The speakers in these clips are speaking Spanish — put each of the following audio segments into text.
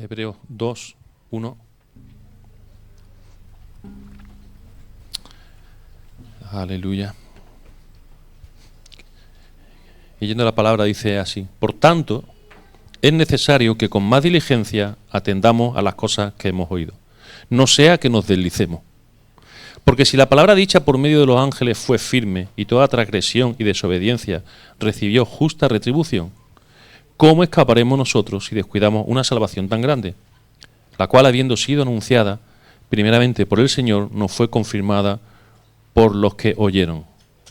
Hebreos 2, 1. Aleluya. Y yendo a la palabra dice así: por tanto, es necesario que con más diligencia atendamos a las cosas que hemos oído, no sea que nos deslicemos. Porque si la palabra dicha por medio de los ángeles fue firme y toda transgresión y desobediencia recibió justa retribución, ¿cómo escaparemos nosotros si descuidamos una salvación tan grande, la cual, habiendo sido anunciada primeramente por el Señor, nos fue confirmada por los que oyeron,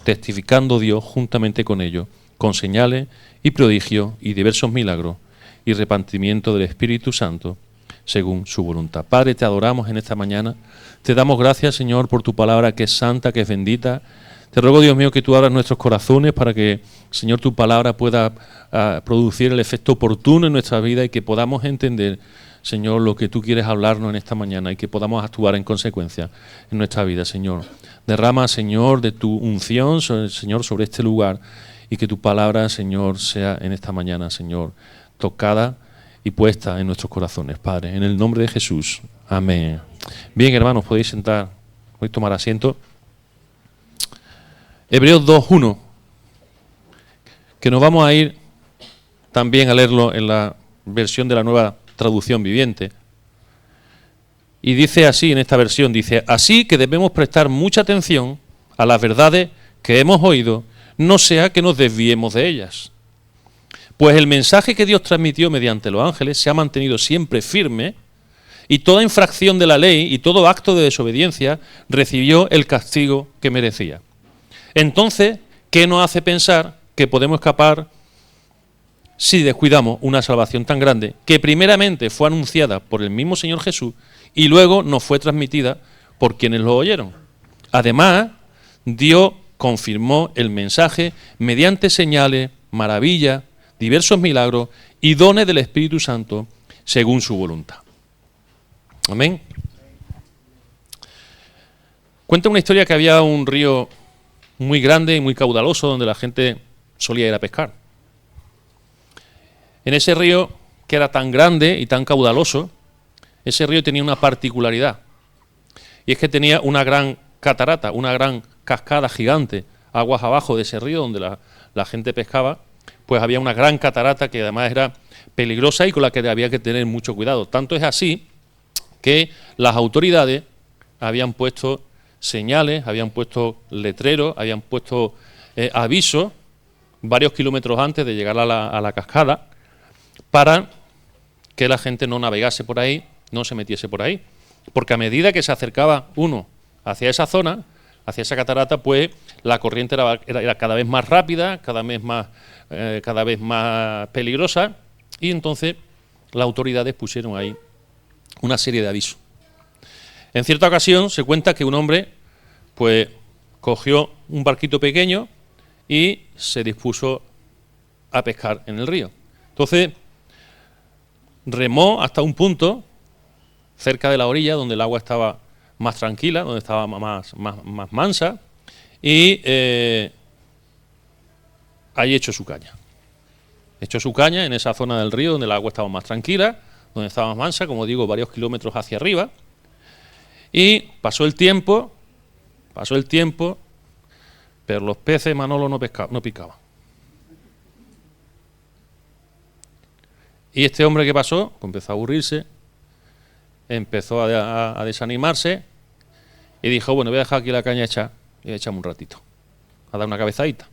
testificando Dios juntamente con ellos, con señales y prodigios y diversos milagros y repartimiento del Espíritu Santo, según su voluntad? Padre, te adoramos en esta mañana. Te damos gracias, Señor, por tu palabra que es santa, que es bendita. Te ruego, Dios mío, que tú abras nuestros corazones para que, Señor, tu palabra pueda producir el efecto oportuno en nuestra vida y que podamos entender, Señor, lo que tú quieres hablarnos en esta mañana y que podamos actuar en consecuencia en nuestra vida, Señor. Derrama, Señor, de tu unción, Señor, sobre este lugar y que tu palabra, Señor, sea en esta mañana, Señor, tocada y puesta en nuestros corazones, Padre. En el nombre de Jesús. Amén. Bien, hermanos, podéis sentar, podéis tomar asiento. Hebreos 2:1, que nos vamos a ir también a leerlo en la versión de la Nueva Traducción Viviente. Y dice así en esta versión, dice: así que debemos prestar mucha atención a las verdades que hemos oído, no sea que nos desviemos de ellas. Pues el mensaje que Dios transmitió mediante los ángeles se ha mantenido siempre firme, y toda infracción de la ley y todo acto de desobediencia recibió el castigo que merecía. Entonces, ¿qué nos hace pensar que podemos escapar si descuidamos una salvación tan grande, que primeramente fue anunciada por el mismo Señor Jesús y luego nos fue transmitida por quienes lo oyeron? Además, Dios confirmó el mensaje mediante señales, maravillas, diversos milagros y dones del Espíritu Santo según su voluntad. Amén. Cuenta una historia que había un río muy grande y muy caudaloso donde la gente solía ir a pescar. En ese río, que era tan grande y tan caudaloso, ese río tenía una particularidad, y es que tenía una gran catarata, una gran cascada gigante, aguas abajo de ese río donde la gente pescaba. Pues había una gran catarata que además era peligrosa y con la que había que tener mucho cuidado. Tanto es así que las autoridades habían puesto señales, habían puesto letreros, habían puesto avisos varios kilómetros antes de llegar a la cascada para que la gente no navegase por ahí, no se metiese por ahí. Porque a medida que se acercaba uno hacia esa zona, hacia esa catarata, pues la corriente era cada vez más rápida, cada vez más peligrosa, y entonces las autoridades pusieron ahí una serie de avisos. En cierta ocasión se cuenta que un hombre pues cogió un barquito pequeño y se dispuso a pescar en el río. Entonces remó hasta un punto cerca de la orilla donde el agua estaba más tranquila, donde estaba más mansa, y ahí echó su caña. Echó su caña en esa zona del río donde el agua estaba más tranquila, donde estaba más mansa, como digo, varios kilómetros hacia arriba. Y pasó el tiempo, pero los peces, Manolo, no picaban. Y este hombre, ¿qué pasó? Pues empezó a aburrirse, empezó a desanimarse y dijo: bueno, voy a dejar aquí la caña hecha y echamos un ratito, a dar una cabezadita.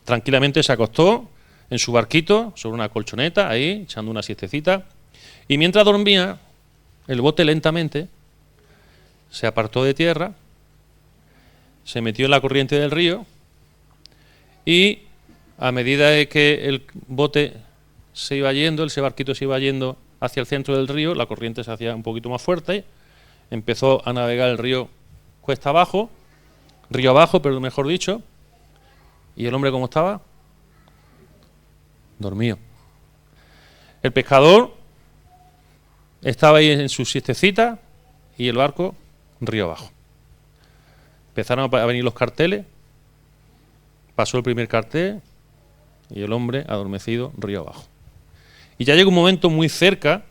Tranquilamente se acostó en su barquito, sobre una colchoneta, ahí, echando una siestecita, y mientras dormía, el bote lentamente se apartó de tierra, se metió en la corriente del río, y a medida de que el bote se iba yendo, ese barquito se iba yendo hacia el centro del río, la corriente se hacía un poquito más fuerte, empezó a navegar el río cuesta abajo, río abajo, pero mejor dicho, y el hombre, ¿cómo estaba? Dormido. El pescador estaba ahí en su siestecita y el barco río abajo. Empezaron a venir los carteles, pasó el primer cartel y el hombre adormecido río abajo. Y ya llegó un momento muy cerca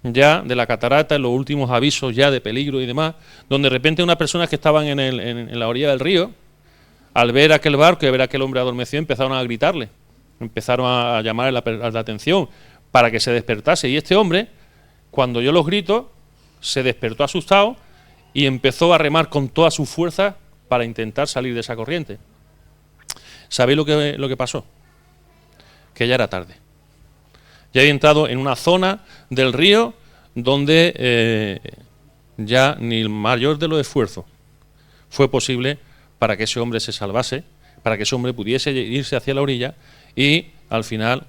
ya de la catarata, en los últimos avisos ya de peligro y demás, donde de repente unas personas que estaban en la orilla del río, al ver aquel barco y ver a aquel hombre adormecido, empezaron a gritarle, empezaron a llamarle la atención para que se despertase. Y este hombre, cuando oyó los gritos, se despertó asustado y empezó a remar con toda su fuerza para intentar salir de esa corriente. ¿Sabéis lo que pasó? Que ya era tarde. Ya había entrado en una zona del río donde ya ni el mayor de los esfuerzos fue posible para que ese hombre se salvase, para que ese hombre pudiese irse hacia la orilla, y al final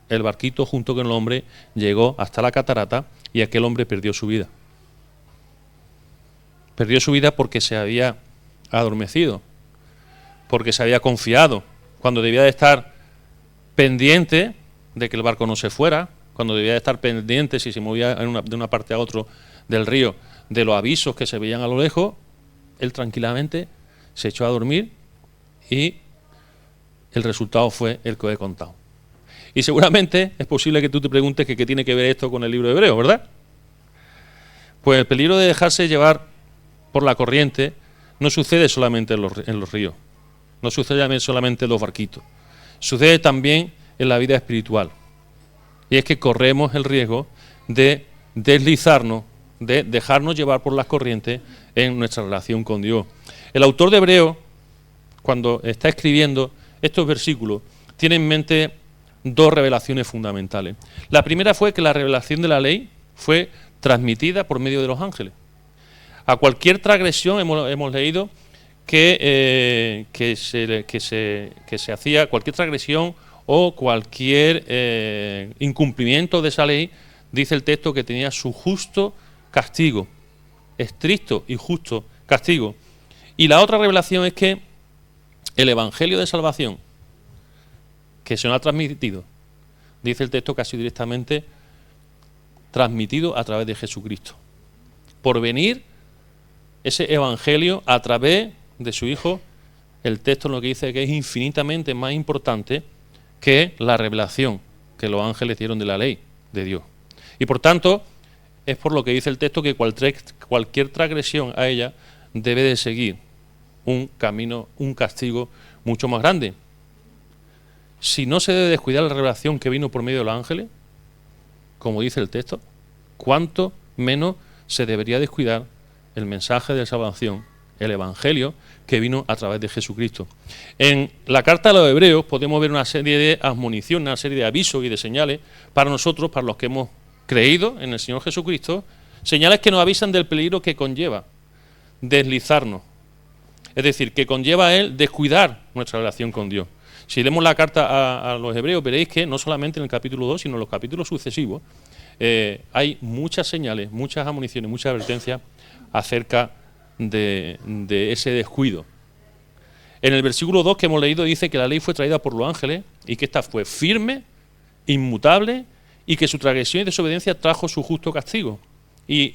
el barquito junto con el hombre llegó hasta la catarata y aquel hombre perdió su vida. Perdió su vida porque se había adormecido, porque se había confiado, cuando debía de estar pendiente de que el barco no se fuera, cuando debía de estar pendiente si se movía de una parte a otra del río, de los avisos que se veían a lo lejos. Él tranquilamente se echó a dormir y el resultado fue el que os he contado. Y seguramente es posible que tú te preguntes que qué tiene que ver esto con el libro de Hebreos, ¿verdad? Pues el peligro de dejarse llevar por la corriente no sucede solamente en los ríos, no sucede solamente en los barquitos, sucede también en la vida espiritual. Y es que corremos el riesgo de deslizarnos, de dejarnos llevar por las corrientes en nuestra relación con Dios. El autor de Hebreos, cuando está escribiendo estos versículos, tiene en mente dos revelaciones fundamentales. La primera fue que la revelación de la ley fue transmitida por medio de los ángeles. A cualquier transgresión hemos leído que se hacía, cualquier transgresión o cualquier incumplimiento de esa ley, dice el texto que tenía su justo castigo, estricto y justo castigo. Y la otra revelación es que el evangelio de salvación que se nos ha transmitido, dice el texto, que ha sido directamente transmitido a través de Jesucristo. Por venir ese evangelio a través de su Hijo, el texto lo que dice que es infinitamente más importante que la revelación que los ángeles dieron de la ley de Dios. Y por tanto, es por lo que dice el texto que cualquier transgresión a ella debe de seguir un camino, un castigo mucho más grande. Si no se debe descuidar la revelación que vino por medio de los ángeles, como dice el texto, cuánto menos se debería descuidar el mensaje de salvación, el evangelio que vino a través de Jesucristo. En la carta a los Hebreos podemos ver una serie de admoniciones, una serie de avisos y de señales para nosotros, para los que hemos creído en el Señor Jesucristo, señales que nos avisan del peligro que conlleva deslizarnos, es decir, que conlleva a él descuidar nuestra relación con Dios. Si leemos la carta a los Hebreos, veréis que no solamente en el capítulo 2, sino en los capítulos sucesivos, hay muchas señales, muchas admoniciones, muchas advertencias acerca de ese descuido. En el versículo 2 que hemos leído dice que la ley fue traída por los ángeles y que ésta fue firme, inmutable, y que su transgresión y desobediencia trajo su justo castigo. Y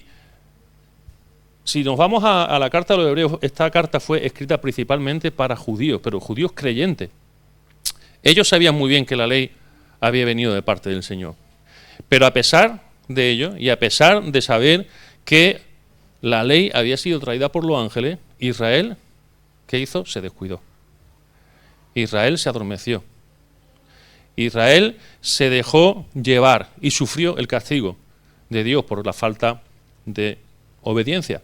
si nos vamos a la carta de los Hebreos, esta carta fue escrita principalmente para judíos, pero judíos creyentes. Ellos sabían muy bien que la ley había venido de parte del Señor. Pero a pesar de ello, y a pesar de saber que la ley había sido traída por los ángeles, Israel, ¿qué hizo? Se descuidó. Israel se adormeció. Israel se dejó llevar y sufrió el castigo de Dios por la falta de obediencia.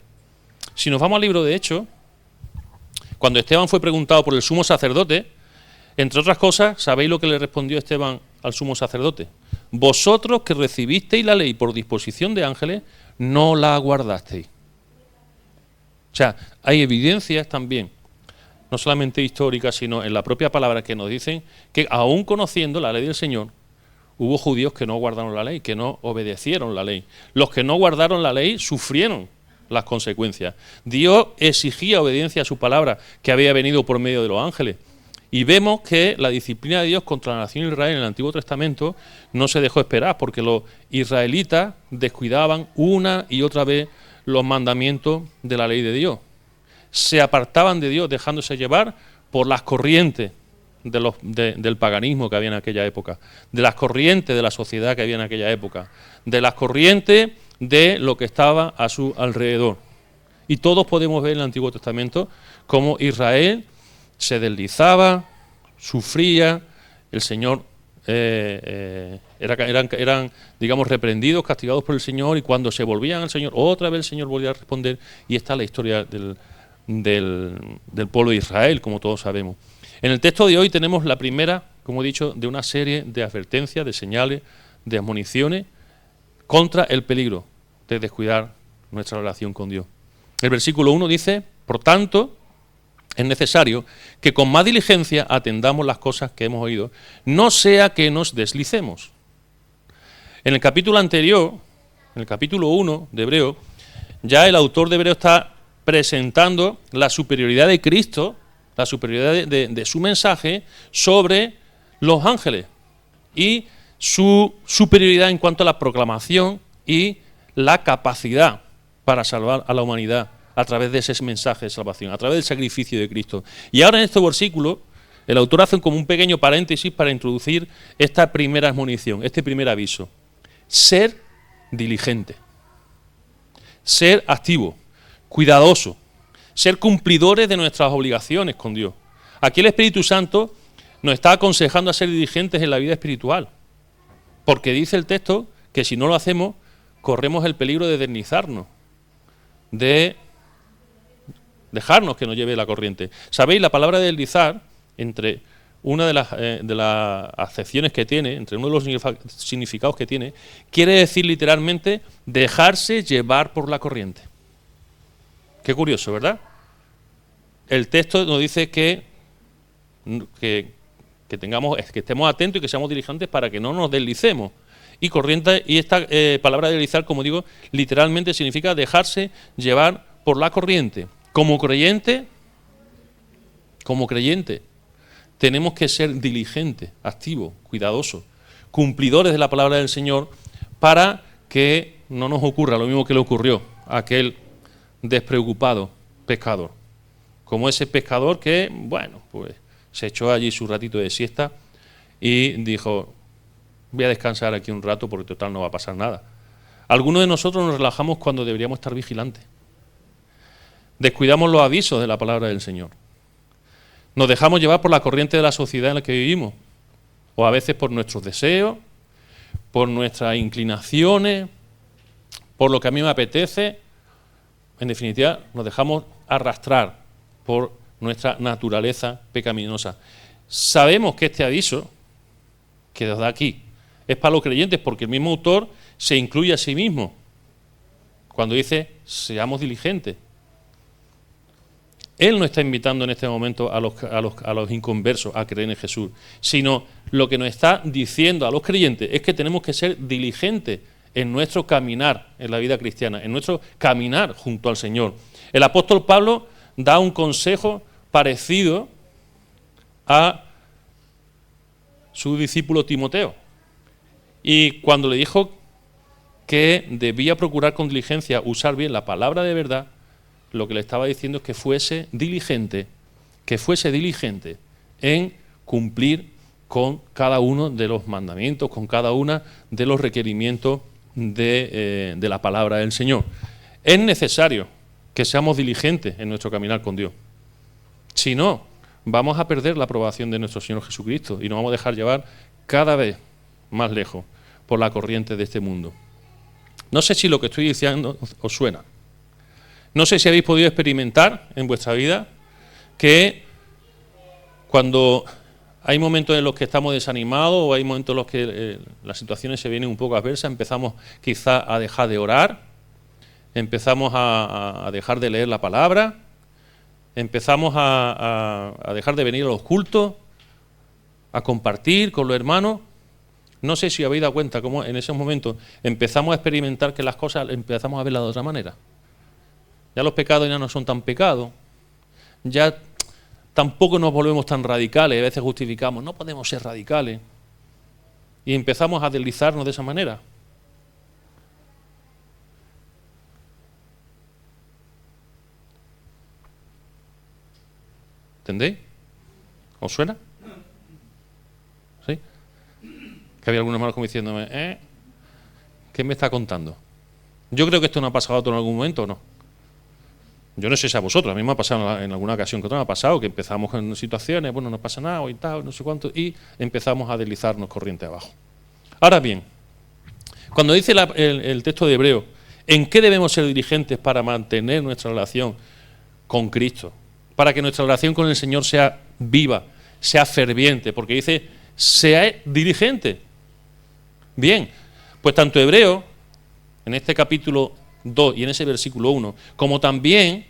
Si nos vamos al libro de Hechos, cuando Esteban fue preguntado por el sumo sacerdote, entre otras cosas, ¿sabéis lo que le respondió Esteban al sumo sacerdote? Vosotros que recibisteis la ley por disposición de ángeles, no la guardasteis. O sea, hay evidencias también, no solamente históricas, sino en la propia palabra, que nos dicen que aún conociendo la ley del Señor, hubo judíos que no guardaron la ley, que no obedecieron la ley. Los que no guardaron la ley sufrieron las consecuencias. Dios exigía obediencia a su palabra, que había venido por medio de los ángeles. Y vemos que la disciplina de Dios contra la nación de Israel en el Antiguo Testamento no se dejó esperar, porque los israelitas descuidaban una y otra vez los mandamientos de la ley de Dios. Se apartaban de Dios dejándose llevar por las corrientes del paganismo que había en aquella época, de las corrientes de la sociedad que había en aquella época, de las corrientes de lo que estaba a su alrededor. Y todos podemos ver en el Antiguo Testamento cómo Israel se deslizaba, sufría, el Señor eran, digamos, reprendidos, castigados por el Señor, y cuando se volvían al Señor, otra vez el Señor volvía a responder, y esta es la historia del pueblo de Israel, como todos sabemos. En el texto de hoy tenemos la primera, como he dicho, de una serie de advertencias, de señales, de admoniciones contra el peligro de descuidar nuestra relación con Dios. El versículo 1 dice: por tanto, es necesario que con más diligencia atendamos las cosas que hemos oído, no sea que nos deslicemos. En el capítulo anterior, en el capítulo 1 de Hebreo, ya el autor de Hebreo está presentando la superioridad de Cristo, la superioridad de su mensaje sobre los ángeles y su superioridad en cuanto a la proclamación y la capacidad para salvar a la humanidad a través de ese mensaje de salvación, a través del sacrificio de Cristo. Y ahora en este versículo, el autor hace como un pequeño paréntesis para introducir esta primera admonición, este primer aviso. Ser diligente, ser activo, cuidadoso, ser cumplidores de nuestras obligaciones con Dios. Aquí el Espíritu Santo nos está aconsejando a ser diligentes en la vida espiritual, porque dice el texto que si no lo hacemos, corremos el peligro de deslizarnos, de dejarnos que nos lleve la corriente. ¿Sabéis? La palabra deslizar, entre una de las acepciones que tiene, entre uno de los significados que tiene, quiere decir literalmente dejarse llevar por la corriente. Qué curioso, ¿verdad? El texto nos dice que estemos atentos y que seamos diligentes para que no nos deslicemos. Y corriente, y esta palabra deslizar, como digo, literalmente significa dejarse llevar por la corriente. Como creyente, tenemos que ser diligentes, activos, cuidadosos, cumplidores de la palabra del Señor, para que no nos ocurra lo mismo que le ocurrió a aquel despreocupado pescador. Como ese pescador que, bueno, pues se echó allí su ratito de siesta y dijo: voy a descansar aquí un rato porque total no va a pasar nada. Algunos de nosotros nos relajamos cuando deberíamos estar vigilantes. Descuidamos los avisos de la palabra del Señor. Nos dejamos llevar por la corriente de la sociedad en la que vivimos, o a veces por nuestros deseos, por nuestras inclinaciones, por lo que a mí me apetece. En definitiva, nos dejamos arrastrar por nuestra naturaleza pecaminosa. Sabemos que este aviso que nos da aquí es para los creyentes, porque el mismo autor se incluye a sí mismo cuando dice: seamos diligentes. Él no está invitando en este momento a los inconversos a creer en Jesús, sino lo que nos está diciendo a los creyentes es que tenemos que ser diligentes en nuestro caminar en la vida cristiana, en nuestro caminar junto al Señor. El apóstol Pablo da un consejo parecido a su discípulo Timoteo, y cuando le dijo que debía procurar con diligencia usar bien la palabra de verdad, lo que le estaba diciendo es que fuese diligente en cumplir con cada uno de los mandamientos, con cada uno de los requerimientos de la palabra del Señor. Es necesario que seamos diligentes en nuestro caminar con Dios. Si no, vamos a perder la aprobación de nuestro Señor Jesucristo y nos vamos a dejar llevar cada vez más lejos por la corriente de este mundo. No sé si lo que estoy diciendo os suena. No sé si habéis podido experimentar en vuestra vida que cuando hay momentos en los que estamos desanimados o hay momentos en los que las situaciones se vienen un poco adversas, empezamos quizá a dejar de orar, empezamos a dejar de leer la palabra, empezamos a dejar de venir a los cultos, a compartir con los hermanos. No sé si habéis dado cuenta cómo en esos momentos empezamos a experimentar que las cosas empezamos a verlas de otra manera. Ya los pecados ya no son tan pecados, ya tampoco nos volvemos tan radicales, a veces justificamos, no podemos ser radicales, y empezamos a deslizarnos de esa manera. ¿Entendéis? ¿Os suena? Que había algunos hermanos como diciéndome, ¿qué me está contando? Yo creo que esto no ha pasado a otro en algún momento, ¿o no? Yo no sé si a vosotros, a mí me ha pasado en alguna ocasión que otra me ha pasado, que empezamos en situaciones, bueno, no pasa nada, y tal, no sé cuánto, y empezamos a deslizarnos corriente abajo. Ahora bien, cuando dice el texto de Hebreo, ¿en qué debemos ser diligentes para mantener nuestra relación con Cristo? Para que nuestra relación con el Señor sea viva, sea ferviente, porque dice, sea diligente. Bien, pues tanto Hebreo, en este capítulo 2 y en ese versículo 1, como también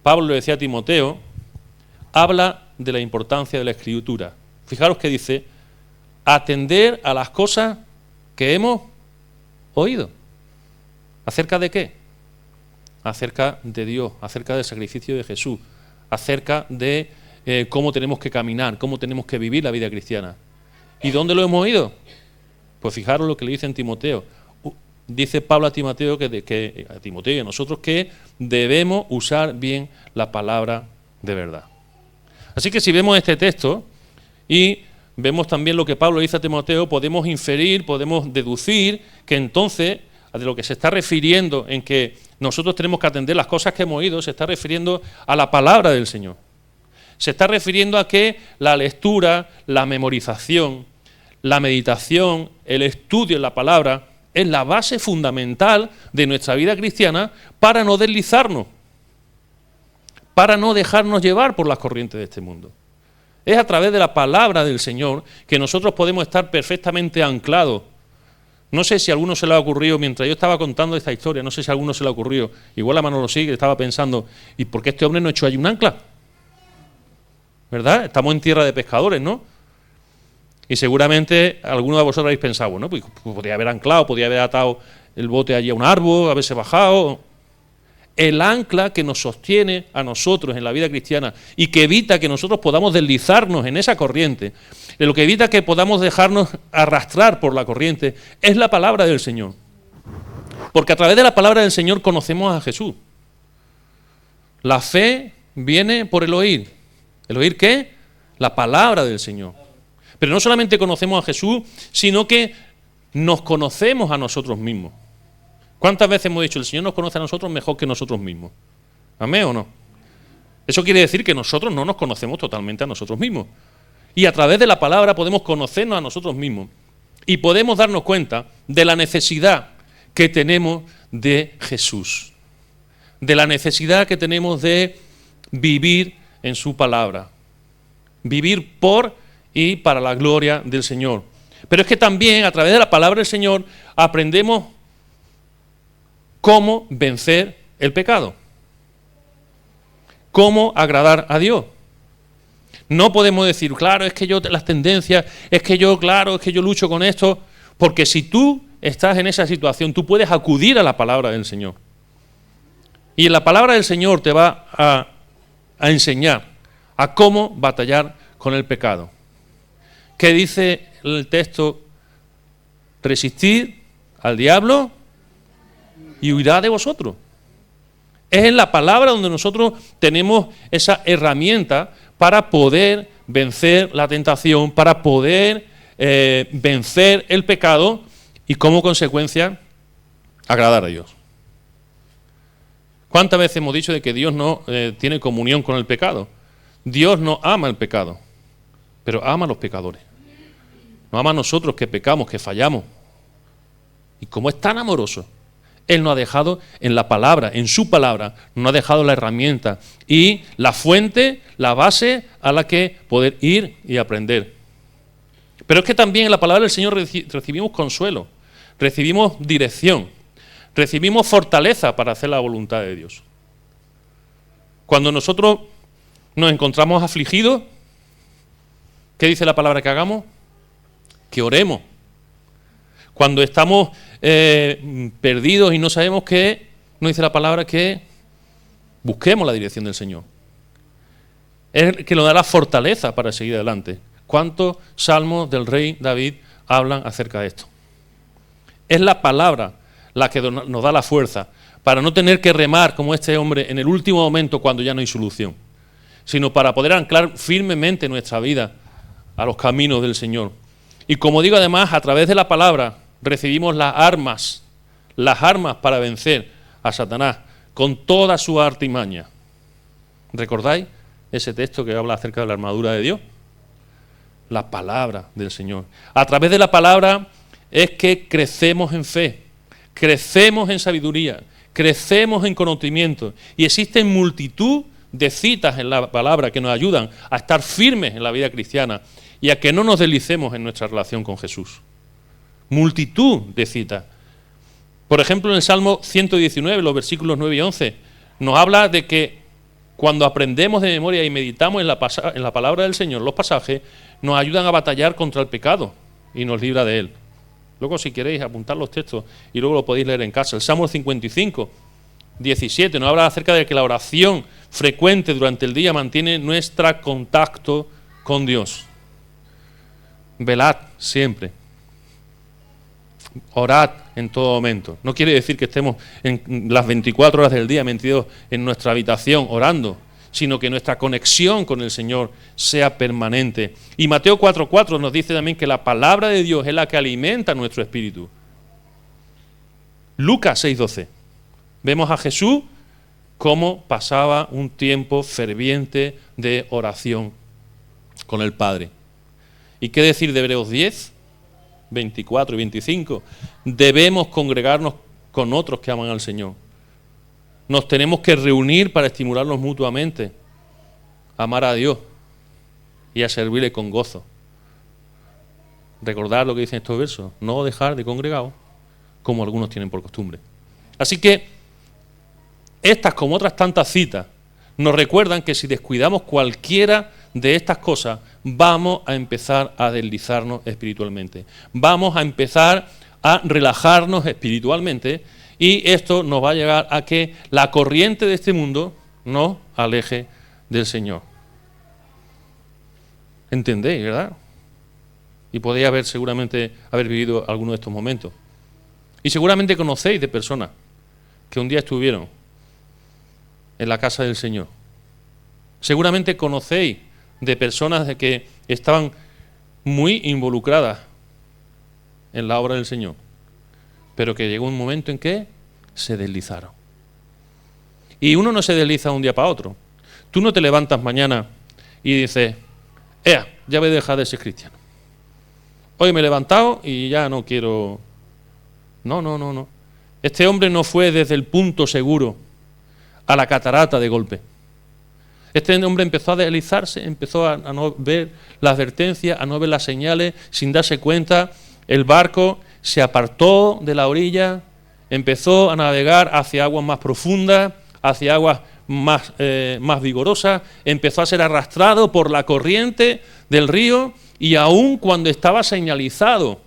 Pablo le decía a Timoteo, habla de la importancia de la Escritura. Fijaros que dice, atender a las cosas que hemos oído. ¿Acerca de qué? Acerca de Dios, acerca del sacrificio de Jesús, acerca de cómo tenemos que caminar, cómo tenemos que vivir la vida cristiana. ¿Y dónde lo hemos oído? Pues fijaros lo que le dice en Timoteo. Dice Pablo a Timoteo a Timoteo y a nosotros que debemos usar bien la palabra de verdad. Así que si vemos este texto y vemos también lo que Pablo dice a Timoteo, podemos inferir, podemos deducir que entonces de lo que se está refiriendo en que nosotros tenemos que atender las cosas que hemos oído, se está refiriendo a la palabra del Señor. Se está refiriendo a que la lectura, la memorización, la meditación, el estudio en la palabra es la base fundamental de nuestra vida cristiana para no deslizarnos, para no dejarnos llevar por las corrientes de este mundo. Es a través de la palabra del Señor que nosotros podemos estar perfectamente anclados. No sé si a alguno se le ha ocurrido, mientras yo estaba contando esta historia, no sé si a alguno se le ha ocurrido, igual la mano lo sigue, estaba pensando, ¿y por qué este hombre no ha hecho ahí un ancla? ¿Verdad? Estamos en tierra de pescadores, ¿no? Y seguramente alguno de vosotros habéis pensado, bueno, pues podría haber anclado, podría haber atado el bote allí a un árbol, haberse bajado. El ancla que nos sostiene a nosotros en la vida cristiana y que evita que nosotros podamos deslizarnos en esa corriente, de lo que evita que podamos dejarnos arrastrar por la corriente, es la palabra del Señor. Porque a través de la palabra del Señor conocemos a Jesús. La fe viene por el oír. ¿El oír qué? La palabra del Señor. Pero no solamente conocemos a Jesús, sino que nos conocemos a nosotros mismos. ¿Cuántas veces hemos dicho, el Señor nos conoce a nosotros mejor que nosotros mismos? ¿Amén o no? Eso quiere decir que nosotros no nos conocemos totalmente a nosotros mismos. Y a través de la palabra podemos conocernos a nosotros mismos. Y podemos darnos cuenta de la necesidad que tenemos de Jesús. De la necesidad que tenemos de vivir en su palabra. Vivir por y para la gloria del Señor. Pero es que también a través de la palabra del Señor aprendemos cómo vencer el pecado, cómo agradar a Dios. No podemos decir, claro, es que yo las tendencias, es que yo lucho con esto, porque si tú estás en esa situación, tú puedes acudir a la palabra del Señor. Y en la palabra del Señor te va a enseñar a cómo batallar con el pecado. ¿Qué dice el texto? Resistid al diablo y huirá de vosotros. Es en la palabra donde nosotros tenemos esa herramienta para poder vencer la tentación, para poder vencer el pecado y como consecuencia agradar a Dios. ¿Cuántas veces hemos dicho de que Dios no tiene comunión con el pecado? Dios no ama el pecado, pero ama a los pecadores. Nos ama a nosotros que pecamos, que fallamos. Y como es tan amoroso, Él nos ha dejado en la palabra, en su palabra, nos ha dejado la herramienta y la fuente, la base a la que poder ir y aprender. Pero es que también en la palabra del Señor recibimos consuelo, recibimos dirección, recibimos fortaleza para hacer la voluntad de Dios. Cuando nosotros nos encontramos afligidos, ¿qué dice la palabra que hagamos? Que oremos. Cuando estamos perdidos y no sabemos qué, nos dice la palabra que busquemos la dirección del Señor. Es el que nos da la fortaleza para seguir adelante. ¿Cuántos salmos del rey David hablan acerca de esto? Es la palabra la que nos da la fuerza para no tener que remar como este hombre en el último momento cuando ya no hay solución, sino para poder anclar firmemente nuestra vida a los caminos del Señor. Y como digo, además, a través de la palabra recibimos las armas para vencer a Satanás con toda su artimaña. ¿Recordáis ese texto que habla acerca de la armadura de Dios? La palabra del Señor. A través de la palabra es que crecemos en fe, crecemos en sabiduría, crecemos en conocimiento. Y existen multitud de citas en la palabra que nos ayudan a estar firmes en la vida cristiana y a que no nos deslicemos en nuestra relación con Jesús. Multitud de citas. Por ejemplo, en el Salmo 119, los versículos 9 y 11, nos habla de que cuando aprendemos de memoria y meditamos en la palabra del Señor, los pasajes nos ayudan a batallar contra el pecado y nos libra de él. Luego, si queréis, apuntar los textos y luego lo podéis leer en casa. El Salmo 55, 17, nos habla acerca de que la oración frecuente durante el día mantiene nuestro contacto con Dios. Velad siempre. Orad en todo momento. No quiere decir que estemos en las 24 horas del día metidos en nuestra habitación orando, sino que nuestra conexión con el Señor sea permanente. Y Mateo 4:4 nos dice también que la palabra de Dios es la que alimenta nuestro espíritu. Lucas 6:12. Vemos a Jesús cómo pasaba un tiempo ferviente de oración con el Padre. ¿Y qué decir de Hebreos 10? 24 y 25, debemos congregarnos con otros que aman al Señor. Nos tenemos que reunir para estimularnos mutuamente, a amar a Dios y a servirle con gozo. Recordad lo que dicen estos versos, no dejar de congregaros, como algunos tienen por costumbre. Así que estas, como otras tantas citas, nos recuerdan que si descuidamos cualquiera de estas cosas, vamos a empezar a deslizarnos espiritualmente. Vamos a empezar a relajarnos espiritualmente y esto nos va a llevar a que la corriente de este mundo nos aleje del Señor. ¿Entendéis, verdad? Y podéis seguramente haber vivido alguno de estos momentos. Y seguramente conocéis de personas que un día estuvieron en la casa del Señor. Seguramente conocéis de personas de que estaban muy involucradas en la obra del Señor, pero que llegó un momento en que se deslizaron. Y uno no se desliza de un día para otro. Tú no te levantas mañana y dices, ya voy a dejar de ser cristiano. Hoy me he levantado y ya no quiero... No. Este hombre no fue desde el punto seguro a la catarata de golpe. Este hombre empezó a deslizarse, empezó a no ver la advertencia, a no ver las señales, sin darse cuenta. El barco se apartó de la orilla, empezó a navegar hacia aguas más profundas, hacia aguas más vigorosas, empezó a ser arrastrado por la corriente del río y aún cuando estaba señalizado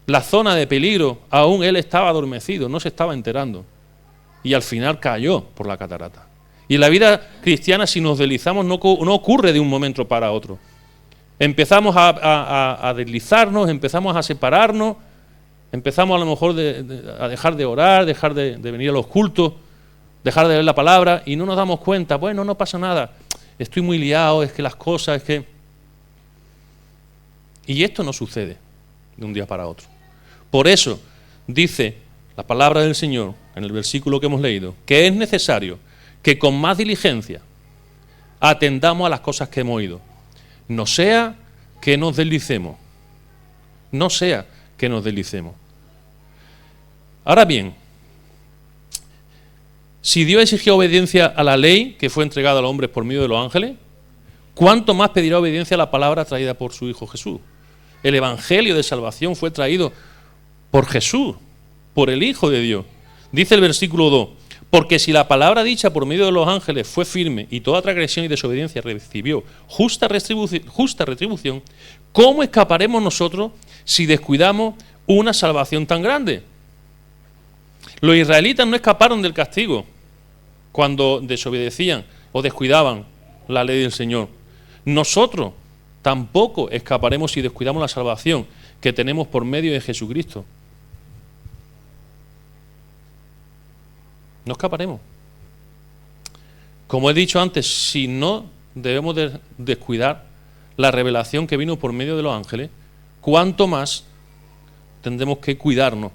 la zona de peligro, aún él estaba adormecido, no se estaba enterando. Y al final cayó por la catarata. Y en la vida cristiana, si nos deslizamos, no ocurre de un momento para otro. Empezamos a deslizarnos, empezamos a separarnos, empezamos a lo mejor a dejar de orar, dejar de venir a los cultos, dejar de leer la palabra y no nos damos cuenta, bueno, no pasa nada, estoy muy liado, es que las cosas, es que... Y esto no sucede de un día para otro. Por eso dice la palabra del Señor, en el versículo que hemos leído, que es necesario que con más diligencia atendamos a las cosas que hemos oído. No sea que nos deslicemos. No sea que nos deslicemos. Ahora bien, si Dios exigió obediencia a la ley que fue entregada a los hombres por medio de los ángeles, ¿cuánto más pedirá obediencia a la palabra traída por su Hijo Jesús? El Evangelio de salvación fue traído por Jesús, por el Hijo de Dios. Dice el versículo 2, porque si la palabra dicha por medio de los ángeles fue firme y toda transgresión y desobediencia recibió justa retribución, ¿cómo escaparemos nosotros si descuidamos una salvación tan grande? Los israelitas no escaparon del castigo cuando desobedecían o descuidaban la ley del Señor. Nosotros tampoco escaparemos si descuidamos la salvación que tenemos por medio de Jesucristo. No escaparemos. Como he dicho antes, si no debemos de descuidar la revelación que vino por medio de los ángeles, cuánto más tendremos que cuidarnos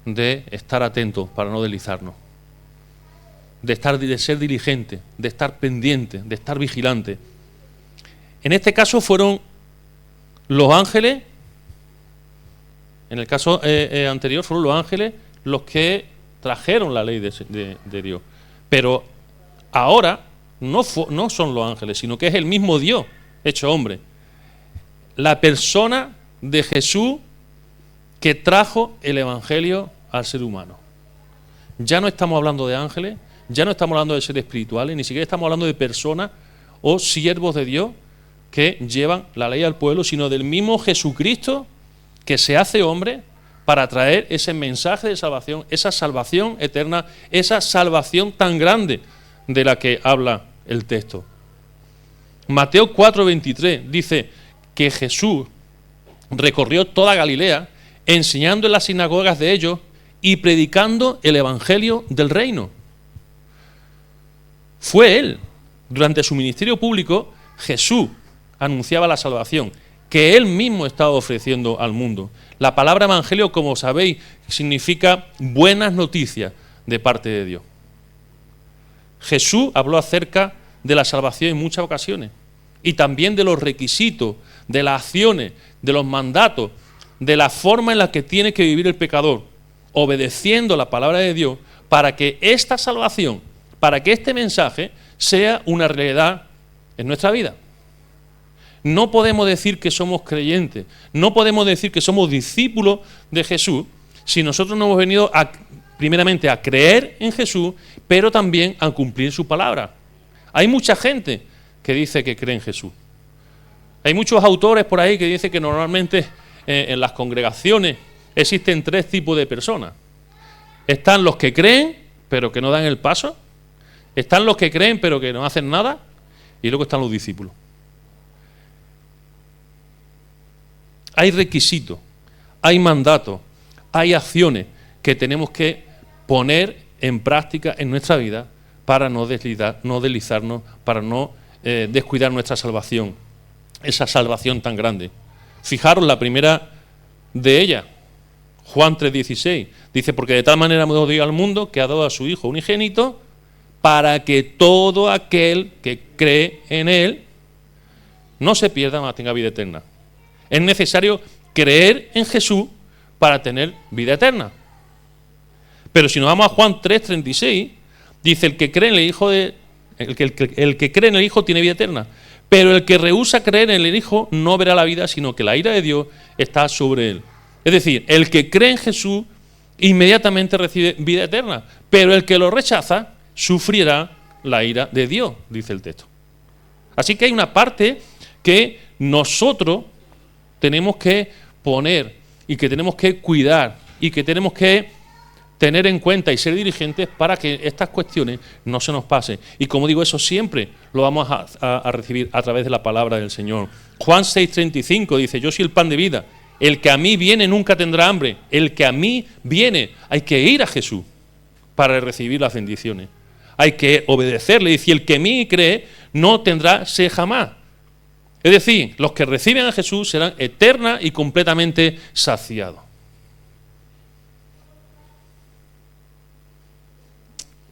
de estar atentos para no deslizarnos, de ser diligentes, de estar pendientes, de estar vigilantes. En este caso fueron los ángeles, en el caso anterior fueron los ángeles los que trajeron la ley de Dios. Pero ahora no son los ángeles, sino que es el mismo Dios hecho hombre. La persona de Jesús que trajo el Evangelio al ser humano. Ya no estamos hablando de ángeles, ya no estamos hablando de seres espirituales, ni siquiera estamos hablando de personas o siervos de Dios que llevan la ley al pueblo, sino del mismo Jesucristo que se hace hombre para traer ese mensaje de salvación, esa salvación eterna, esa salvación tan grande de la que habla el texto. Mateo 4:23 dice que Jesús recorrió toda Galilea, enseñando en las sinagogas de ellos y predicando el evangelio del reino. Fue él, durante su ministerio público, Jesús anunciaba la salvación que él mismo estaba ofreciendo al mundo. La palabra evangelio, como sabéis, significa buenas noticias de parte de Dios. Jesús habló acerca de la salvación en muchas ocasiones y también de los requisitos, de las acciones, de los mandatos, de la forma en la que tiene que vivir el pecador, obedeciendo la palabra de Dios para que esta salvación, para que este mensaje sea una realidad en nuestra vida. No podemos decir que somos creyentes, no podemos decir que somos discípulos de Jesús si nosotros no hemos venido primeramente a creer en Jesús, pero también a cumplir su palabra. Hay mucha gente que dice que cree en Jesús. Hay muchos autores por ahí que dicen que normalmente en las congregaciones existen tres tipos de personas. Están los que creen, pero que no dan el paso. Están los que creen, pero que no hacen nada. Y luego están los discípulos. Hay requisitos, hay mandatos, hay acciones que tenemos que poner en práctica en nuestra vida para no deslizarnos, para no descuidar nuestra salvación, esa salvación tan grande. Fijaros la primera de ellas, Juan 3:16, dice, porque de tal manera amó Dios al mundo que ha dado a su Hijo unigénito para que todo aquel que cree en Él no se pierda, mas tenga vida eterna. Es necesario creer en Jesús para tener vida eterna. Pero si nos vamos a Juan 3:36, dice, el que cree en el Hijo tiene vida eterna. Pero el que rehúsa creer en el Hijo no verá la vida, sino que la ira de Dios está sobre él. Es decir, el que cree en Jesús inmediatamente recibe vida eterna. Pero el que lo rechaza sufrirá la ira de Dios, dice el texto. Así que hay una parte que nosotros tenemos que poner y que tenemos que cuidar y que tenemos que tener en cuenta y ser diligentes para que estas cuestiones no se nos pasen. Y como digo, eso siempre lo vamos a recibir a través de la palabra del Señor. Juan 6:35 dice, yo soy el pan de vida, el que a mí viene nunca tendrá hambre, el que a mí viene, hay que ir a Jesús para recibir las bendiciones. Hay que obedecerle, dice, el que en mí cree no tendrá sed jamás. Es decir, los que reciben a Jesús serán eterna y completamente saciados.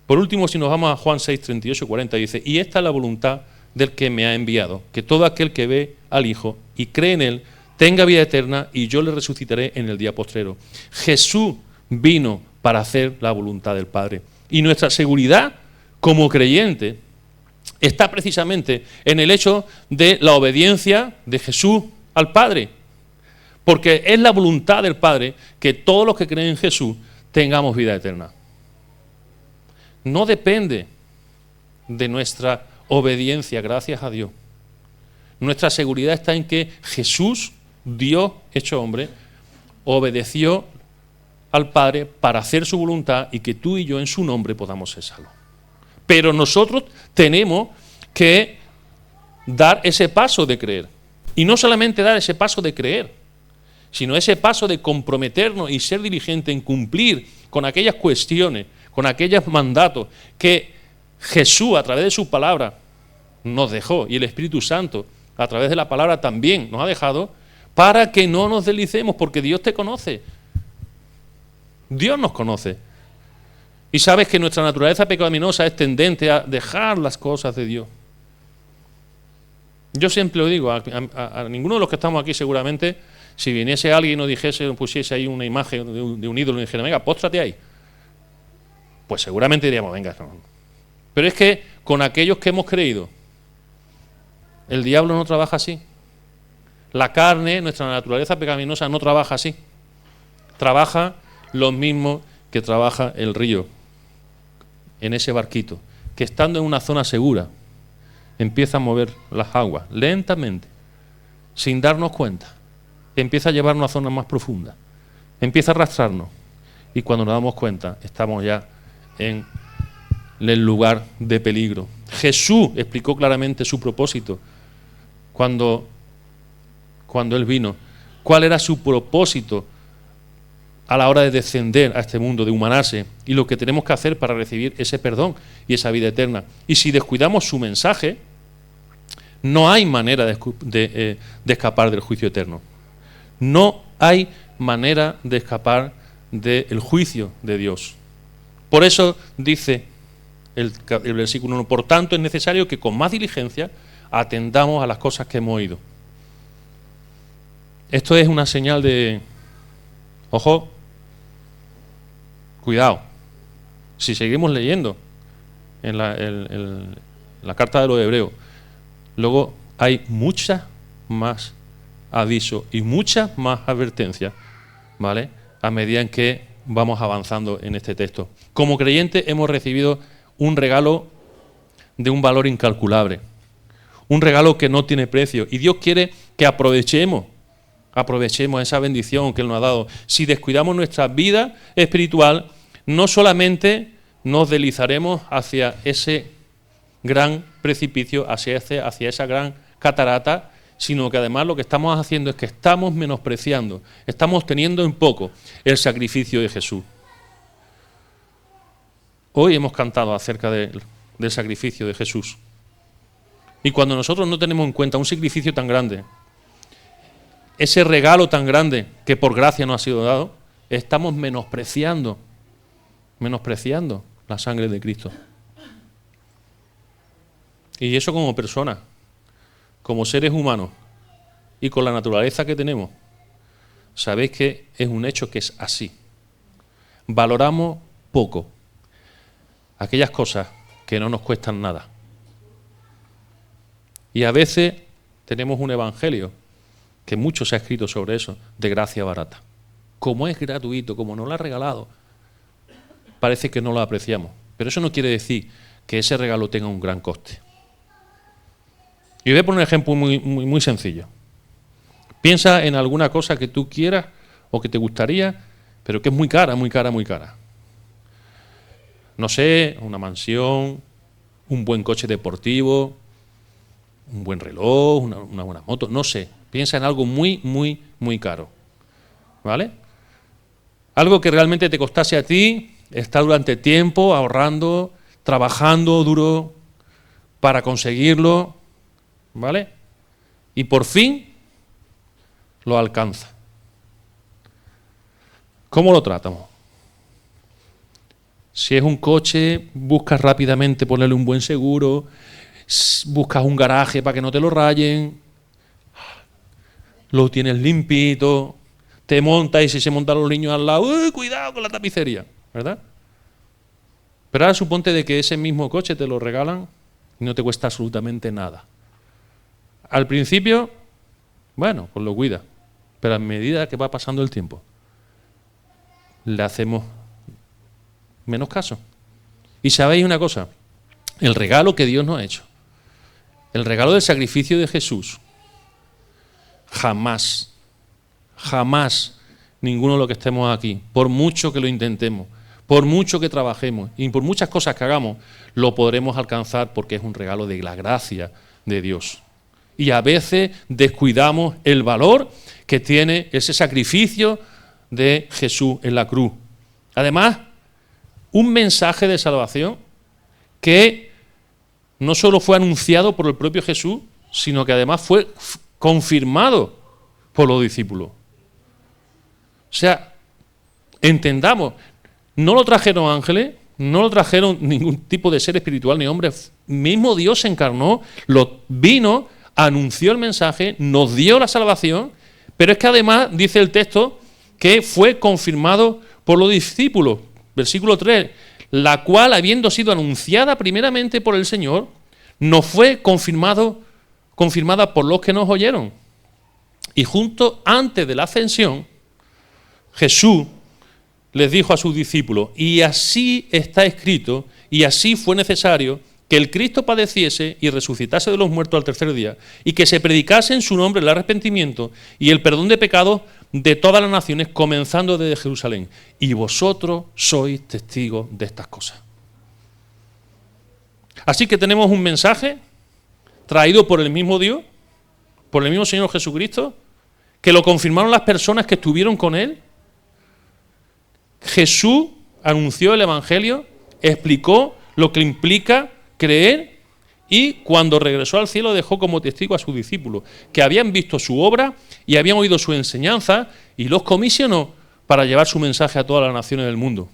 Por último, si nos vamos a Juan 6, 38, 40, dice, y esta es la voluntad del que me ha enviado, que todo aquel que ve al Hijo y cree en Él tenga vida eterna y yo le resucitaré en el día postrero. Jesús vino para hacer la voluntad del Padre. Y nuestra seguridad como creyentes está precisamente en el hecho de la obediencia de Jesús al Padre. Porque es la voluntad del Padre que todos los que creen en Jesús tengamos vida eterna. No depende de nuestra obediencia, gracias a Dios. Nuestra seguridad está en que Jesús, Dios hecho hombre, obedeció al Padre para hacer su voluntad y que tú y yo en su nombre podamos ser salvos. Pero nosotros tenemos que dar ese paso de creer. Y no solamente dar ese paso de creer, sino ese paso de comprometernos y ser diligente en cumplir con aquellas cuestiones, con aquellos mandatos que Jesús a través de su palabra nos dejó y el Espíritu Santo a través de la palabra también nos ha dejado para que no nos deslicemos, porque Dios te conoce. Dios nos conoce. Y sabes que nuestra naturaleza pecaminosa es tendente a dejar las cosas de Dios. Yo siempre lo digo, a ninguno de los que estamos aquí seguramente, si viniese alguien y nos dijese, pusiese ahí una imagen de un ídolo y dijera, venga, póstrate ahí, pues seguramente diríamos, venga. No. Pero es que con aquellos que hemos creído, el diablo no trabaja así. La carne, nuestra naturaleza pecaminosa no trabaja así. Trabaja lo mismo que trabaja el río, en ese barquito, que estando en una zona segura, empieza a mover las aguas lentamente, sin darnos cuenta. Empieza a llevarnos a zonas más profundas. Empieza a arrastrarnos. Y cuando nos damos cuenta, estamos ya en el lugar de peligro. Jesús explicó claramente su propósito cuando Él vino. ¿Cuál era su propósito a la hora de descender a este mundo, de humanarse? Y lo que tenemos que hacer para recibir ese perdón y esa vida eterna. Y si descuidamos su mensaje, no hay manera de escapar del juicio eterno. No hay manera de escapar del juicio de Dios. Por eso dice el versículo 1, por tanto es necesario que con más diligencia atendamos a las cosas que hemos oído. Esto es una señal de, ojo, cuidado. Si seguimos leyendo en la carta de los Hebreos, luego hay muchas más avisos y muchas más advertencias, ¿vale? A medida en que vamos avanzando en este texto. Como creyentes hemos recibido un regalo de un valor incalculable, un regalo que no tiene precio, y Dios quiere que aprovechemos esa bendición que Él nos ha dado. Si descuidamos nuestra vida espiritual, no solamente nos deslizaremos hacia ese gran precipicio, hacia esa gran catarata, sino que además lo que estamos haciendo es que estamos menospreciando, estamos teniendo en poco el sacrificio de Jesús. Hoy hemos cantado acerca del sacrificio de Jesús. Y cuando nosotros no tenemos en cuenta un sacrificio tan grande, ese regalo tan grande que por gracia nos ha sido dado, estamos menospreciando la sangre de Cristo. Y eso como personas, como seres humanos y con la naturaleza que tenemos, sabéis que es un hecho que es así. Valoramos poco aquellas cosas que no nos cuestan nada. Y a veces tenemos un evangelio, que mucho se ha escrito sobre eso, de gracia barata. Como es gratuito, como nos lo ha regalado, parece que no lo apreciamos. Pero eso no quiere decir que ese regalo tenga un gran coste. Y voy a poner un ejemplo muy sencillo. Piensa en alguna cosa que tú quieras o que te gustaría, pero que es muy cara, muy cara, muy cara. No sé, una mansión, un buen coche deportivo, un buen reloj, una buena moto, no sé. Piensa en algo muy, muy, muy caro. ¿Vale? Algo que realmente te costase a ti estar durante tiempo ahorrando, trabajando duro para conseguirlo, ¿vale? Y por fin lo alcanza. ¿Cómo lo tratamos? Si es un coche, buscas rápidamente ponerle un buen seguro, buscas un garaje para que no te lo rayen, lo tienes limpito, te montas y si se montan los niños al lado, ¡uy, cuidado con la tapicería! ¿Verdad? Pero ahora suponte de que ese mismo coche te lo regalan y no te cuesta absolutamente nada. Al principio, bueno, pues lo cuida, pero a medida que va pasando el tiempo, le hacemos menos caso. Y sabéis una cosa, el regalo que Dios nos ha hecho, el regalo del sacrificio de Jesús, jamás ninguno de los que estemos aquí, por mucho que lo intentemos, por mucho que trabajemos y por muchas cosas que hagamos, lo podremos alcanzar porque es un regalo de la gracia de Dios. Y a veces descuidamos el valor que tiene ese sacrificio de Jesús en la cruz. Además, un mensaje de salvación que no solo fue anunciado por el propio Jesús, sino que además fue confirmado por los discípulos. O sea, entendamos, no lo trajeron ángeles, no lo trajeron ningún tipo de ser espiritual ni hombre. Mismo Dios se encarnó, vino, anunció el mensaje, nos dio la salvación, pero es que además dice el texto que fue confirmado por los discípulos. Versículo 3, la cual, habiendo sido anunciada primeramente por el Señor, nos fue confirmada por los que nos oyeron. Y justo antes de la ascensión, Jesús les dijo a sus discípulos, y así está escrito, y así fue necesario, que el Cristo padeciese y resucitase de los muertos al tercer día, y que se predicase en su nombre el arrepentimiento y el perdón de pecados de todas las naciones, comenzando desde Jerusalén. Y vosotros sois testigos de estas cosas. Así que tenemos un mensaje traído por el mismo Dios, por el mismo Señor Jesucristo, que lo confirmaron las personas que estuvieron con Él. Jesús anunció el Evangelio, explicó lo que implica creer y cuando regresó al cielo dejó como testigo a sus discípulos, que habían visto su obra y habían oído su enseñanza y los comisionó para llevar su mensaje a todas las naciones del mundo.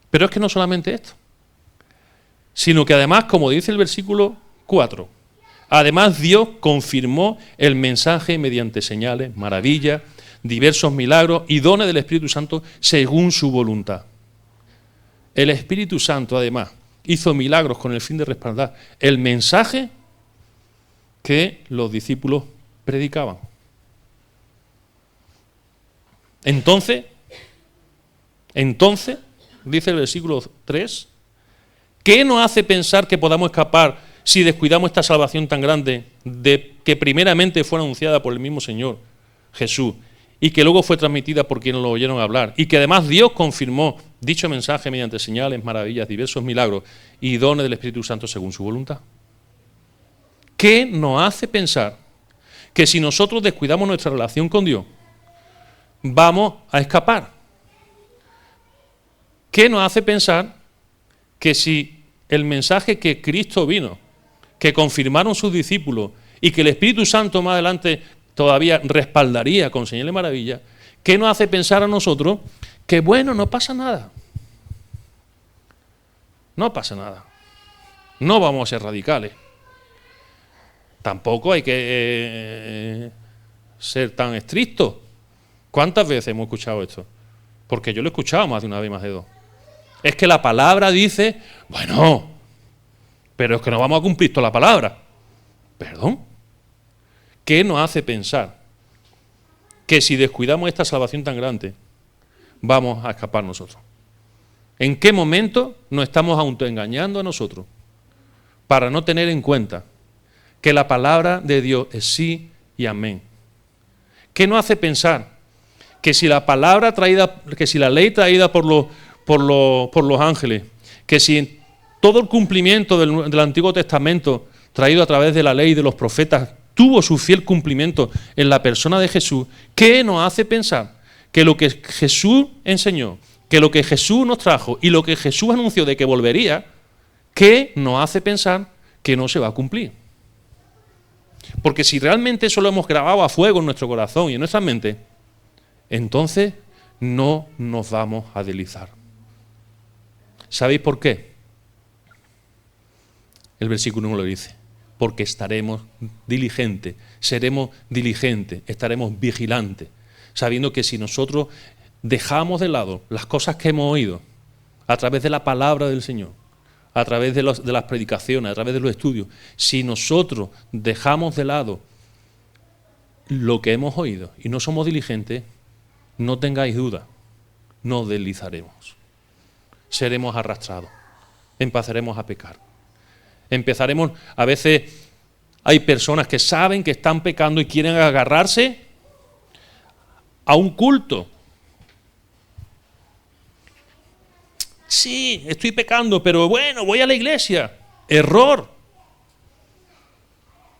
Pero es que no solamente esto, sino que además, como dice el versículo 4, además Dios confirmó el mensaje mediante señales, maravillas, diversos milagros y dones del Espíritu Santo según su voluntad. El Espíritu Santo, además, hizo milagros con el fin de respaldar el mensaje que los discípulos predicaban. Entonces, dice el versículo 3, ¿qué nos hace pensar que podamos escapar si descuidamos esta salvación tan grande de que primeramente fue anunciada por el mismo Señor Jesús y que luego fue transmitida por quienes lo oyeron hablar, y que además Dios confirmó dicho mensaje mediante señales, maravillas, diversos milagros y dones del Espíritu Santo según su voluntad? ¿Qué nos hace pensar que si nosotros descuidamos nuestra relación con Dios, vamos a escapar? ¿Qué nos hace pensar que si el mensaje que Cristo vino, que confirmaron sus discípulos y que el Espíritu Santo más adelante todavía respaldaría con señales y maravillas, ¿qué nos hace pensar a nosotros que bueno, no pasa nada? No pasa nada. No vamos a ser radicales. Tampoco hay que ser tan estrictos. ¿Cuántas veces hemos escuchado esto? Porque yo lo he escuchado más de una vez, más de dos. Es que la palabra dice, bueno, pero es que no vamos a cumplir toda la palabra. ¿Perdón? ¿Qué nos hace pensar que si descuidamos esta salvación tan grande, vamos a escapar nosotros? ¿En qué momento nos estamos autoengañando a nosotros para no tener en cuenta que la palabra de Dios es sí y amén? ¿Qué nos hace pensar que si la palabra traída, que si la ley traída por los ángeles, que si todo el cumplimiento del Antiguo Testamento traído a través de la ley y de los profetas tuvo su fiel cumplimiento en la persona de Jesús, ¿qué nos hace pensar que lo que Jesús enseñó, que lo que Jesús nos trajo y lo que Jesús anunció de que volvería, qué nos hace pensar que no se va a cumplir? Porque si realmente eso lo hemos grabado a fuego en nuestro corazón y en nuestra mente, entonces no nos vamos a deslizar. ¿Sabéis por qué? El versículo 1 lo dice. Porque estaremos diligentes, seremos diligentes, estaremos vigilantes, sabiendo que si nosotros dejamos de lado las cosas que hemos oído a través de la palabra del Señor, a través de las predicaciones, a través de los estudios, si nosotros dejamos de lado lo que hemos oído y no somos diligentes, no tengáis duda, nos deslizaremos, seremos arrastrados, empezaremos a pecar. Empezaremos, a veces hay personas que saben que están pecando y quieren agarrarse a un culto. Sí, estoy pecando, pero bueno, voy a la iglesia. Error.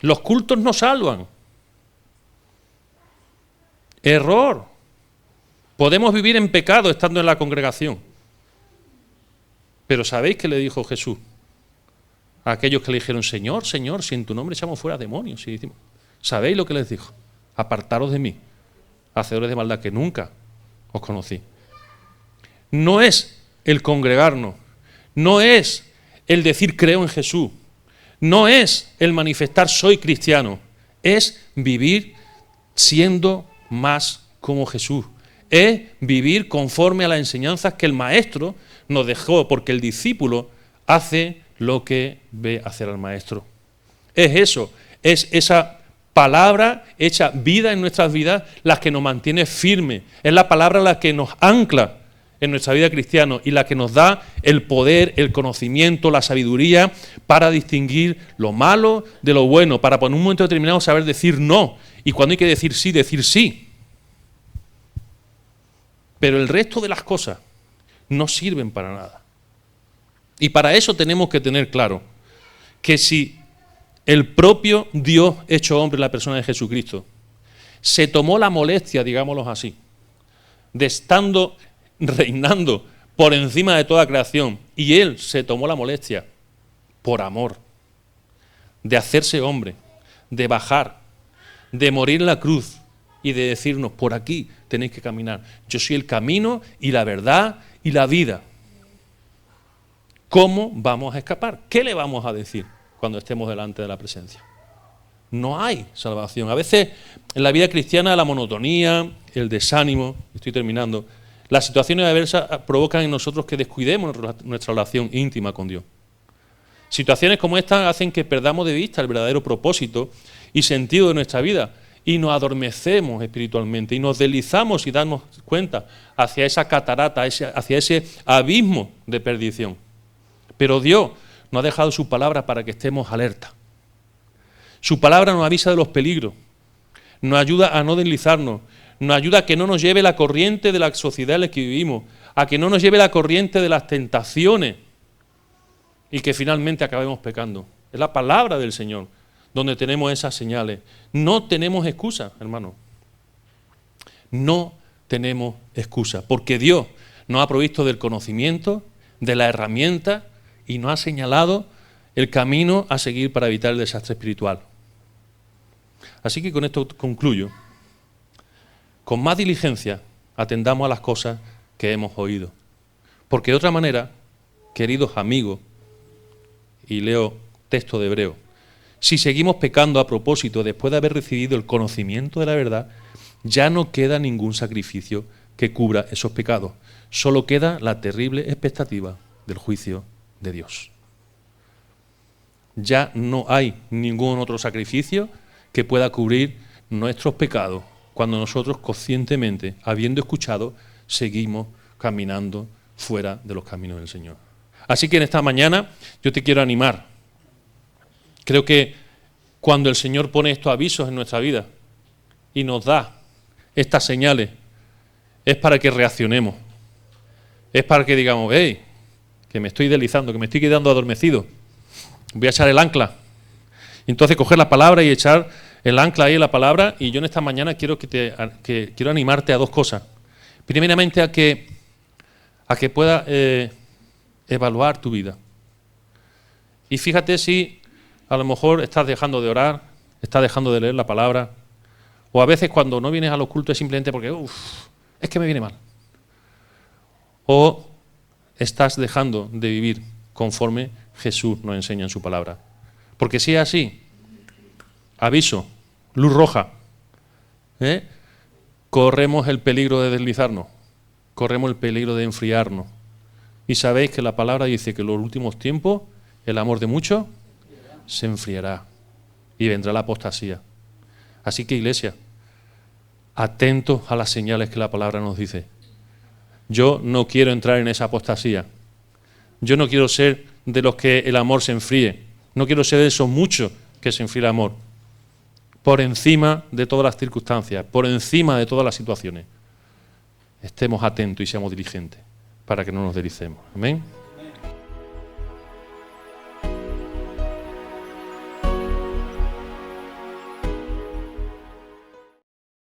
Los cultos no salvan. Error. Podemos vivir en pecado estando en la congregación. Pero ¿sabéis qué le dijo Jesús a aquellos que le dijeron, Señor, Señor, si en tu nombre echamos fuera demonios? Y decimos, ¿Sabéis lo que les dijo? Apartaros de mí, hacedores de maldad, que nunca os conocí. No es el congregarnos, no es el decir creo en Jesús, no es el manifestar soy cristiano, es vivir siendo más como Jesús, es vivir conforme a las enseñanzas que el maestro nos dejó, porque el discípulo hace lo que ve hacer al maestro. Es eso, es esa palabra hecha vida en nuestras vidas la que nos mantiene firme, es la palabra la que nos ancla en nuestra vida cristiana y la que nos da el poder, el conocimiento, la sabiduría para distinguir lo malo de lo bueno, para en un momento determinado saber decir no y cuando hay que decir sí. Pero el resto de las cosas no sirven para nada. Y para eso tenemos que tener claro que si el propio Dios hecho hombre en la persona de Jesucristo se tomó la molestia, digámoslo así, de estando reinando por encima de toda creación, y Él se tomó la molestia por amor de hacerse hombre, de bajar, de morir en la cruz y de decirnos, por aquí tenéis que caminar. Yo soy el camino y la verdad y la vida. ¿Cómo vamos a escapar? ¿Qué le vamos a decir cuando estemos delante de la presencia? No hay salvación. A veces en la vida cristiana la monotonía, el desánimo, estoy terminando, las situaciones adversas provocan en nosotros que descuidemos nuestra relación íntima con Dios. Situaciones como esta hacen que perdamos de vista el verdadero propósito y sentido de nuestra vida y nos adormecemos espiritualmente y nos deslizamos y damos cuenta hacia esa catarata, hacia ese abismo de perdición. Pero Dios nos ha dejado su palabra para que estemos alerta. Su palabra nos avisa de los peligros, nos ayuda a no deslizarnos, nos ayuda a que no nos lleve la corriente de la sociedad en la que vivimos, a que no nos lleve la corriente de las tentaciones y que finalmente acabemos pecando. Es la palabra del Señor donde tenemos esas señales. No tenemos excusa, hermano. No tenemos excusa, porque Dios nos ha provisto del conocimiento, de la herramienta y nos ha señalado el camino a seguir para evitar el desastre espiritual. Así que con esto concluyo. Con más diligencia atendamos a las cosas que hemos oído. Porque de otra manera, queridos amigos, y leo texto de Hebreo, si seguimos pecando a propósito después de haber recibido el conocimiento de la verdad, ya no queda ningún sacrificio que cubra esos pecados. Solo queda la terrible expectativa del juicio de Dios. Ya no hay ningún otro sacrificio que pueda cubrir nuestros pecados cuando nosotros conscientemente, habiendo escuchado, seguimos caminando fuera de los caminos del Señor. Así que en esta mañana yo te quiero animar. Creo que cuando el Señor pone estos avisos en nuestra vida y nos da estas señales, es para que reaccionemos. Es para que digamos, hey, que me estoy deslizando, que me estoy quedando adormecido. Voy a echar el ancla. Y entonces coger la palabra y echar el ancla ahí en la palabra. Y yo en esta mañana quiero quiero animarte a dos cosas. Primeramente a que puedas evaluar tu vida. Y fíjate si a lo mejor estás dejando de orar, estás dejando de leer la palabra, o a veces cuando no vienes a los cultos es simplemente porque es que me viene mal. O estás dejando de vivir conforme Jesús nos enseña en su palabra. Porque si es así, aviso, luz roja, corremos el peligro de deslizarnos, corremos el peligro de enfriarnos. Y sabéis que la palabra dice que en los últimos tiempos el amor de muchos se enfriará y vendrá la apostasía. Así que, iglesia, atentos a las señales que la palabra nos dice. Yo no quiero entrar en esa apostasía. Yo no quiero ser de los que el amor se enfríe. No quiero ser de esos muchos que se enfríe el amor. Por encima de todas las circunstancias, por encima de todas las situaciones, estemos atentos y seamos diligentes para que no nos deslicemos. Amén.